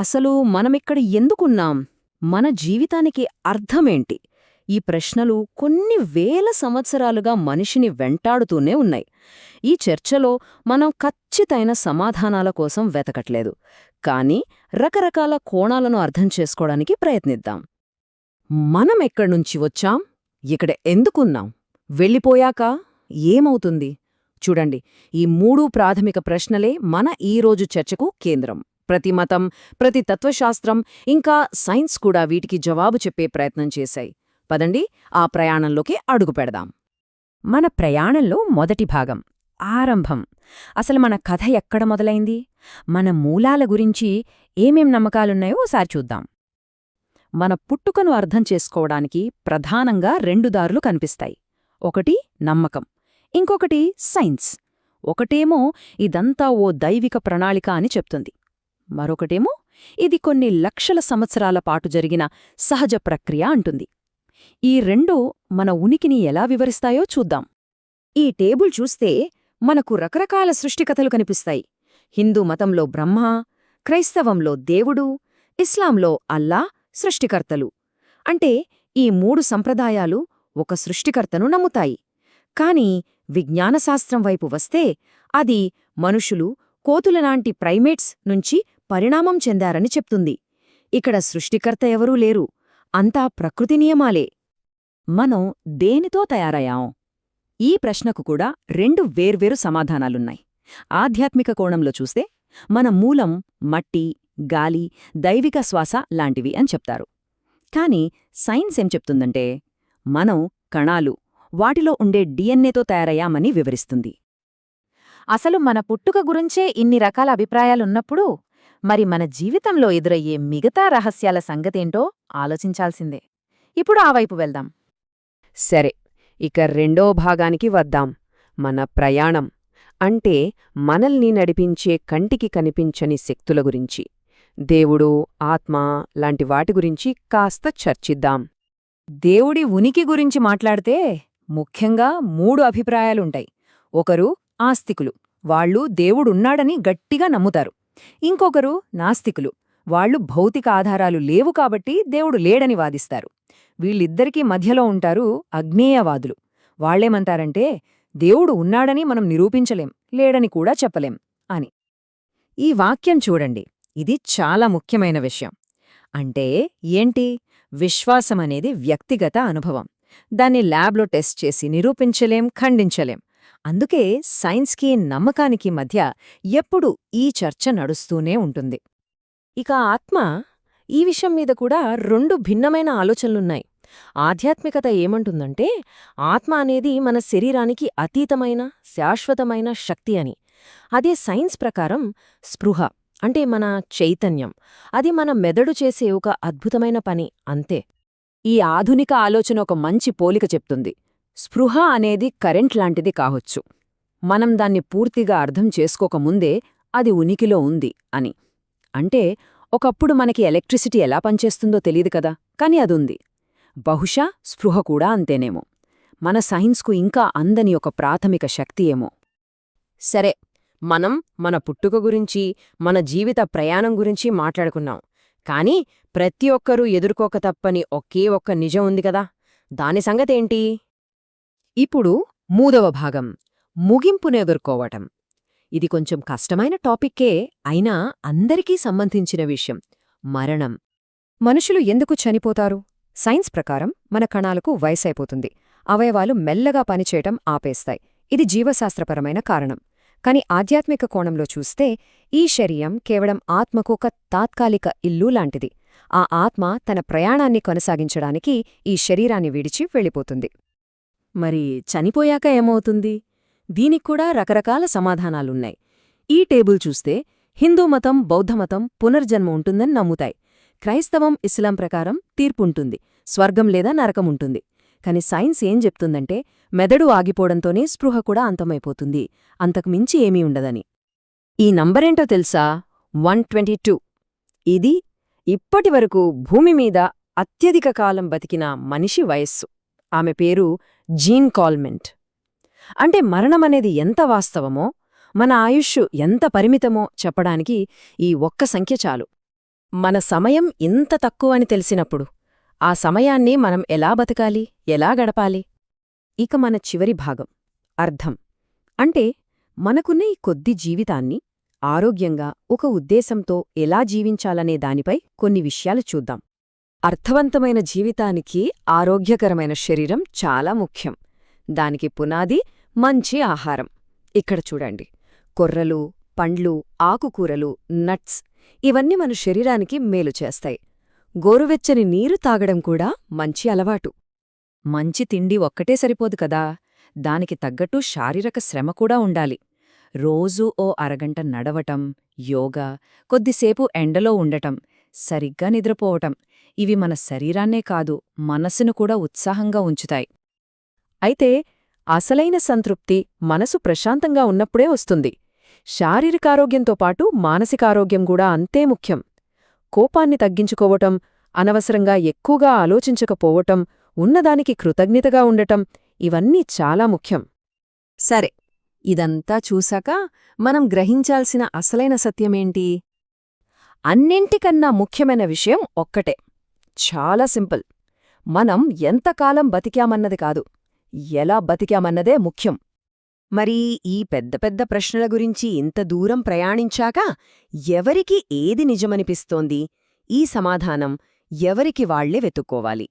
అసలు మనమిక్కడ ఎందుకున్నాం? మన జీవితానికి అర్థమేంటి? ఈ ప్రశ్నలు కొన్ని వేల సంవత్సరాలుగా మనిషిని వెంటాడుతూనే ఉన్నాయి. ఈ చర్చలో మనం ఖచ్చితైన సమాధానాల కోసం వెతకట్లేదు, కానీ రకరకాల కోణాలను అర్థం చేసుకోవడానికి ప్రయత్నిద్దాం. మనం ఎక్కడ్నుంచి వచ్చాం? ఇక్కడ ఎందుకున్నాం? వెళ్ళిపోయాక ఏమవుతుంది? చూడండి, ఈ మూడు ప్రాథమిక ప్రశ్నలే మన ఈరోజు చర్చకు కేంద్రం. ప్రతి మతం, ప్రతి తత్వశాస్త్రం, ఇంకా సైన్స్ కూడా వీటికి జవాబు చెప్పే ప్రయత్నం చేశాయి. పదండి, ఆ ప్రయాణంలోకి అడుగు పెడదాం. మన ప్రయాణంలో మొదటి భాగం ఆరంభం. అసలు మన కథ ఎక్కడ మొదలైంది? మన మూలాల గురించి ఏమేం నమ్మకాలున్నాయో ఓసారి చూద్దాం. మన పుట్టుకను అర్థం చేసుకోవడానికి ప్రధానంగా రెండు దారులు కనిపిస్తాయి. ఒకటి నమ్మకం, ఇంకొకటి సైన్స్. ఒకటేమో ఇదంతా ఓ దైవిక ప్రణాళిక అని చెప్తుంది, మరొకటేమో ఇది కొన్ని లక్షల సంవత్సరాల పాటు జరిగిన సహజ ప్రక్రియ అంటుంది. ఈ రెండూ మన ఉనికిని ఎలా వివరిస్తాయో చూద్దాం. ఈ టేబుల్ చూస్తే మనకు రకరకాల సృష్టికథలు కనిపిస్తాయి. హిందూ మతంలో బ్రహ్మ, క్రైస్తవంలో దేవుడు, ఇస్లాంలో అల్లా సృష్టికర్తలు. అంటే ఈ మూడు సంప్రదాయాలు ఒక సృష్టికర్తను నమ్ముతాయి. కాని విజ్ఞానశాస్త్రం వైపు వస్తే అది మనుషులు, కోతులలాంటి ప్రైమేట్స్ నుంచి పరిణామం చెందారని చెప్తుంది. ఇక్కడ సృష్టికర్త ఎవరూ లేరు, అంతా ప్రకృతి నియమాలే. మనం దేనితో తయారయ్యాం? ఈ ప్రశ్నకు కూడా రెండు వేర్వేరు సమాధానాలున్నాయి. ఆధ్యాత్మిక కోణంలో చూస్తే మన మూలం మట్టి, గాలి, దైవిక శ్వాస లాంటివి అని చెప్తారు. కాని సైన్స్ ఏం చెప్తుందంటే మనం కణాలు, వాటిలో ఉండే డిఎన్ఏతో తయారయ్యామని వివరిస్తుంది. అసలు మన పుట్టుక గురించే ఇన్ని రకాల అభిప్రాయాలున్నప్పుడు మరి మన జీవితంలో ఎదురయ్యే మిగతా రహస్యాల సంగతేంటో ఆలోచించాల్సిందే. ఇప్పుడు ఆ వైపు వెళ్దాం. సరే, ఇక రెండో భాగానికి వద్దాం. మన ప్రయాణం అంటే మనల్ని నడిపించే కంటికి కనిపించని శక్తుల గురించి, దేవుడు, ఆత్మ లాంటి వాటి గురించి కాస్త చర్చిద్దాం. దేవుడి ఉనికి గురించి మాట్లాడితే ముఖ్యంగా మూడు అభిప్రాయాలుంటాయి. ఒకరు ఆస్తికులు, వాళ్ళు దేవుడున్నాడని గట్టిగా నమ్ముతారు. ఇంకొకరు నాస్తికులు, వాళ్ళు భౌతిక ఆధారాలు లేవు కాబట్టి దేవుడు లేడని వాదిస్తారు. వీళ్ళిద్దరికీ మధ్యలో ఉంటారు అజ్ఞేయవాదులు. వాళ్లేమంటారంటే దేవుడు ఉన్నాడని మనం నిరూపించలేం, లేడని కూడా చెప్పలేం అని. ఈ వాక్యం చూడండి, ఇది చాలా ముఖ్యమైన విషయం. అంటే ఏంటి? విశ్వాసమనేది వ్యక్తిగత అనుభవం. దాన్ని ల్యాబ్లో టెస్ట్ చేసి నిరూపించలేం, ఖండించలేం. అందుకే సైన్స్కి నమ్మకానికి మధ్య ఎప్పుడూ ఈ చర్చ నడుస్తూనే ఉంటుంది. ఇక ఆత్మ, ఈ విషయం మీద కూడా రెండు భిన్నమైన ఆలోచనలున్నాయి. ఆధ్యాత్మికత ఏమంటుందంటే ఆత్మ అనేది మన శరీరానికి అతీతమైన, శాశ్వతమైన శక్తి అని. అదే సైన్స్ ప్రకారం స్పృహ అంటే మన చైతన్యం, అది మన మెదడు చేసే ఒక అద్భుతమైన పని అంతే. ఈ ఆధునిక ఆలోచన ఒక మంచి పోలిక చెప్తుంది. స్పృహ అనేది కరెంట్ లాంటిది కావచ్చు. మనం దాన్ని పూర్తిగా అర్థం చేసుకోకముందే అది ఉనికిలో ఉంది అని. అంటే ఒకప్పుడు మనకి ఎలక్ట్రిసిటీ ఎలా పనిచేస్తుందో తెలీదు కదా, కాని అదుంది. బహుశా స్పృహ కూడా అంతేనేమో. మన సైన్స్కు ఇంకా అందని ఒక ప్రాథమిక శక్తి ఏమో. సరే, మనం మన పుట్టుక గురించి, మన జీవిత ప్రయాణం గురించి మాట్లాడుకున్నాం. కాని ప్రతి ఒక్కరూ ఎదుర్కోక తప్పని ఒకే ఒక్క నిజం ఉంది కదా, దాని సంగతేంటి? ఇప్పుడు మూడవ భాగం, ముగింపును ఎదుర్కోవటం. ఇది కొంచెం కష్టమైన టాపిక్కే, అయినా అందరికీ సంబంధించిన విషయం. మరణం. మనుషులు ఎందుకు చనిపోతారు? సైన్స్ ప్రకారం మన కణాలకు వయసైపోతుంది, అవయవాలు మెల్లగా పనిచేయటం ఆపేస్తాయి. ఇది జీవశాస్త్రపరమైన కారణం. కాని ఆధ్యాత్మిక కోణంలో చూస్తే ఈ శరీరం కేవలం ఆత్మకు ఒక తాత్కాలిక ఇల్లు లాంటిది. ఆ ఆత్మ తన ప్రయాణాన్ని కొనసాగించడానికి ఈ శరీరాన్ని విడిచి వెళ్ళిపోతుంది. మరి చనిపోయాక ఏమవుతుంది? దీనిక్కూడా రకరకాల సమాధానాలున్నాయి. ఈ టేబుల్ చూస్తే హిందూ మతం, బౌద్ధమతం పునర్జన్మ ఉంటుందని నమ్ముతాయి. క్రైస్తవం, ఇస్లాం ప్రకారం తీర్పుంటుంది, స్వర్గం లేదా నరకం ఉంటుంది. కాని సైన్స్ ఏం చెప్తుందంటే మెదడు ఆగిపోవడంతోనే స్పృహ కూడా అంతమైపోతుంది, అంతకుమించి ఏమీ ఉండదని. ఈ నంబరేంటో తెలుసా? 122. ఇది ఇప్పటివరకు భూమి మీద అత్యధిక కాలం బతికిన మనిషి వయస్సు. ఆమె పేరు జీన్ కాల్మెంట్. అంటే మరణమనేది ఎంత వాస్తవమో, మన ఆయుష్షు ఎంత పరిమితమో చెప్పడానికి ఈ ఒక్క సంఖ్య చాలు. మన సమయం ఇంత తక్కువని తెలిసినప్పుడు ఆ సమయాన్ని మనం ఎలా బతకాలి, ఎలా గడపాలి? ఇక మన చివరి భాగం అర్థం. అంటే మనకున్న ఈ కొద్ది జీవితాన్ని ఆరోగ్యంగా ఒక ఉద్దేశంతో ఎలా జీవించాలనే దానిపై కొన్ని విషయాలు చూద్దాం. అర్థవంతమైన జీవితానికి ఆరోగ్యకరమైన శరీరం చాలా ముఖ్యం. దానికి పునాది మంచి ఆహారం. ఇక్కడ చూడండి, కొర్రలు, పండ్లు, ఆకుకూరలు, నట్స్ ఇవన్నీ మన శరీరానికి మేలు చేస్తాయి. గోరువెచ్చని నీరు తాగడం కూడా మంచి అలవాటు. మంచి తిండి ఒక్కటే సరిపోదు కదా, దానికి తగ్గట్టు శారీరక శ్రమ కూడా ఉండాలి. రోజూ ఓ అరగంట నడవటం, యోగా, కొద్దిసేపు ఎండలో ఉండటం, సరిగ్గా నిద్రపోవటం ఇవి మన శరీరాన్నే కాదు, మనసును కూడా ఉత్సాహంగా ఉంచుతాయి. అయితే అసలైన సంతృప్తి మనసు ప్రశాంతంగా ఉన్నప్పుడే వస్తుంది. శారీరకారోగ్యంతో పాటు మానసికారోగ్యం కూడా అంతే ముఖ్యం. కోపాన్ని తగ్గించుకోవటం, అనవసరంగా ఎక్కువగా ఆలోచించకపోవటం, ఉన్నదానికి కృతజ్ఞతగా ఉండటం ఇవన్నీ చాలా ముఖ్యం. సరే, ఇదంతా చూశాక మనం గ్రహించాల్సిన అసలైన సత్యమేంటి? అన్నింటికన్నా ముఖ్యమైన విషయం ఒక్కటే, చాలా సింపుల్. మనం ఎంతకాలం బతికామన్నది కాదు, ఎలా బతికామన్నదే ముఖ్యం. మరి ఈ పెద్ద పెద్ద ప్రశ్నల గురించి ఇంత దూరం ప్రయాణించాక ఎవరికి ఏది నిజమనిపిస్తోంది? ఈ సమాధానం ఎవరికి వాళ్లే వెతుక్కోవాలి.